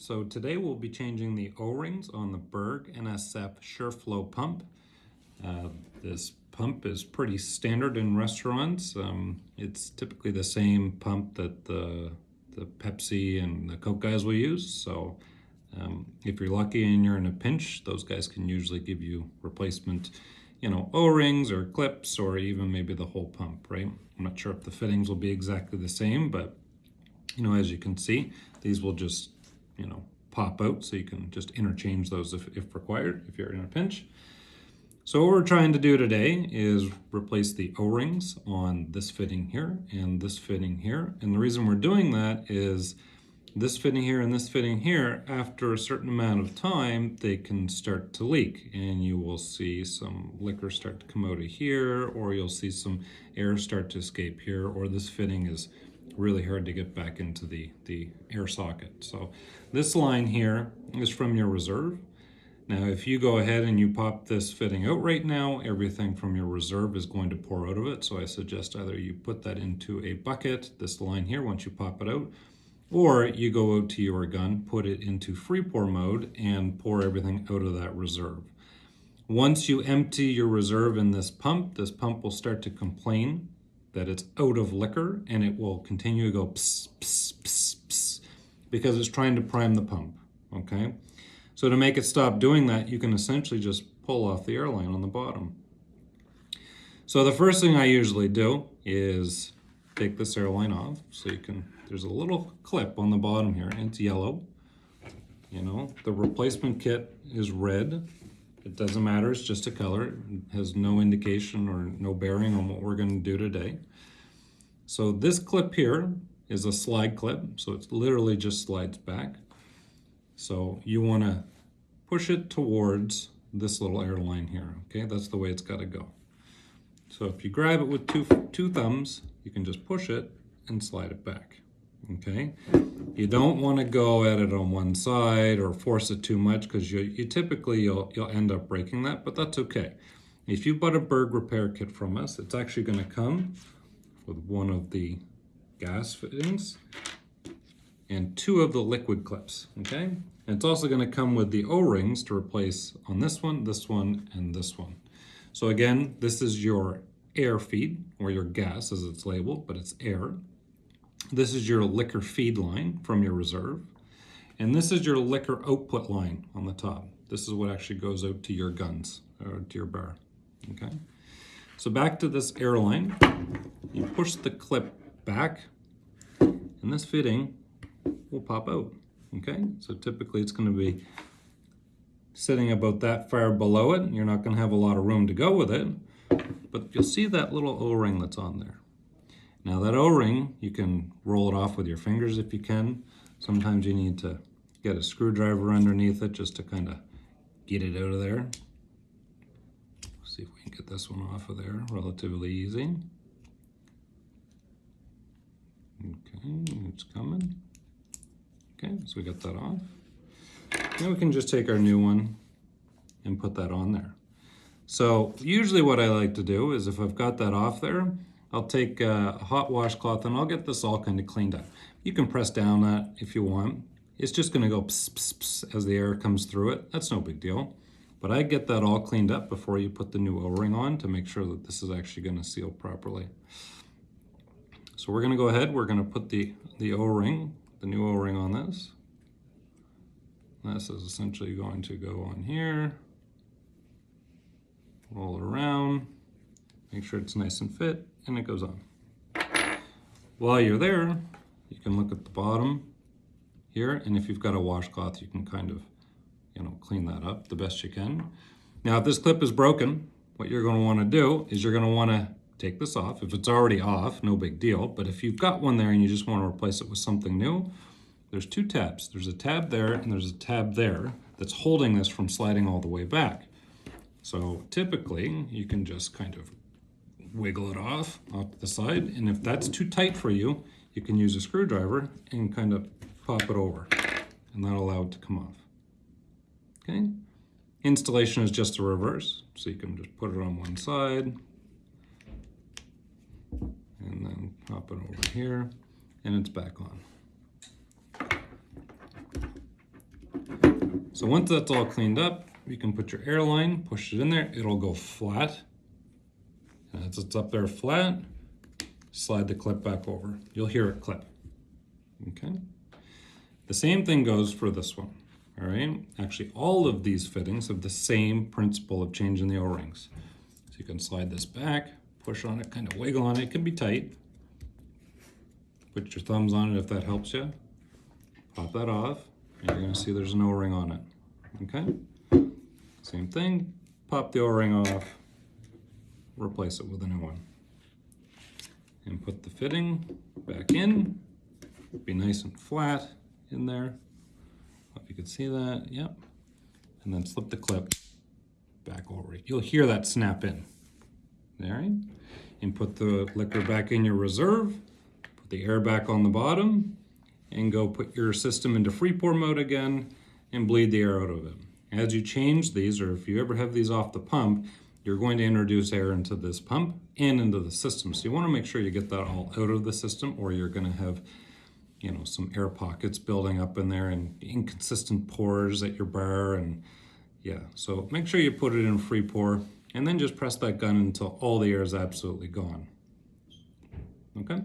So today we'll be changing the O-rings on the Berg NSF SureFlow pump. This pump is pretty standard in restaurants. It's typically the same pump that the Pepsi and the Coke guys will use. So if you're lucky and you're in a pinch, those guys can usually give you replacement, O-rings or clips or even maybe the whole pump, right? I'm not sure if the fittings will be exactly the same, but as you can see, these will just pop out, so you can just interchange those if required, if you're in a pinch. So what we're trying to do today is replace the O-rings on this fitting here and this fitting here. And the reason we're doing that is this fitting here and this fitting here, after a certain amount of time, they can start to leak. And you will see some liquor start to come out of here, or you'll see some air start to escape here, or this fitting is really hard to get back into the air socket. So this line here is from your reserve. Now if you go ahead and you pop this fitting out right now, everything from your reserve is going to pour out of it. So I suggest either you put that into a bucket, this line here, once you pop it out, or you go out to your gun, put it into free pour mode and pour everything out of that reserve. Once you empty your reserve in this pump will start to complain that it's out of liquor, and it will continue to go pss, pss, pss, pss, because it's trying to prime the pump, okay? So to make it stop doing that, you can essentially just pull off the airline on the bottom. So the first thing I usually do is take this airline off. So there's a little clip on the bottom here, and it's yellow. The replacement kit is red. It doesn't matter, it's just a color. It has no indication or no bearing on what we're going to do today. So this clip here is a slide clip, so it literally just slides back. So you want to push it towards this little airline here, okay? That's the way it's got to go. So if you grab it with two thumbs, you can just push it and slide it back, okay? You don't want to go at it on one side or force it too much, because you'll end up breaking that, but that's okay. If you bought a Berg Repair Kit from us, it's actually going to come with one of the gas fittings and two of the liquid clips, okay? And it's also going to come with the O-rings to replace on this one, and this one. So again, this is your air feed, or your gas as it's labeled, but it's air. This is your liquor feed line from your reserve. And this is your liquor output line on the top. This is what actually goes out to your guns, or to your bar, okay? So back to this airline, you push the clip back, and this fitting will pop out, okay? So typically it's gonna be sitting about that far below it. You're not gonna have a lot of room to go with it, but you'll see that little O-ring that's on there. Now that O-ring, you can roll it off with your fingers if you can. Sometimes you need to get a screwdriver underneath it just to kind of get it out of there. See if we can get this one off of there relatively easy. Okay, it's coming. Okay, so we got that off. Now we can just take our new one and put that on there. So usually what I like to do is, if I've got that off there, I'll take a hot washcloth and I'll get this all kind of cleaned up. You can press down that if you want. It's just gonna go pss, pss, pss as the air comes through it. That's no big deal. But I get that all cleaned up before you put the new O-ring on, to make sure that this is actually gonna seal properly. So we're gonna go ahead, we're gonna put the O-ring, the new O-ring on this. This is essentially going to go on here, roll it around, make sure it's nice and fit, and it goes on. While you're there, you can look at the bottom here, and if you've got a washcloth, you can kind of, clean that up the best you can. Now, if this clip is broken, what you're going to want to do is you're going to want to take this off. If it's already off, no big deal, but if you've got one there and you just want to replace it with something new, there's two tabs. There's a tab there and there's a tab there that's holding this from sliding all the way back. So typically, you can just kind of wiggle it off to the side, and if that's too tight for you, you can use a screwdriver and kind of pop it over, and that'll allow it to come off. Okay? Installation is just the reverse, so you can just put it on one side and then pop it over here, and it's back on. So once that's all cleaned up, you can put your air line, push it in there, it'll go flat. And as it's up there flat, slide the clip back over. You'll hear it clip. Okay? The same thing goes for this one. All right? Actually, all of these fittings have the same principle of changing the O-rings. So you can slide this back, push on it, kind of wiggle on it. It can be tight. Put your thumbs on it if that helps you. Pop that off, and you're going to see there's an O-ring on it. Okay? Same thing. Pop the O-ring off, replace it with a new one. And put the fitting back in. Be nice and flat in there. Hope you can see that. Yep. And then slip the clip back over it. You'll hear that snap in. All right? And put the liquor back in your reserve. Put the air back on the bottom. And go put your system into free pour mode again and bleed the air out of it. As you change these, or if you ever have these off the pump, you're going to introduce air into this pump and into the system. So you want to make sure you get that all out of the system, or you're going to have, you know, some air pockets building up in there and inconsistent pours at your bar. And yeah, so make sure you put it in free pour and then just press that gun until all the air is absolutely gone. Okay?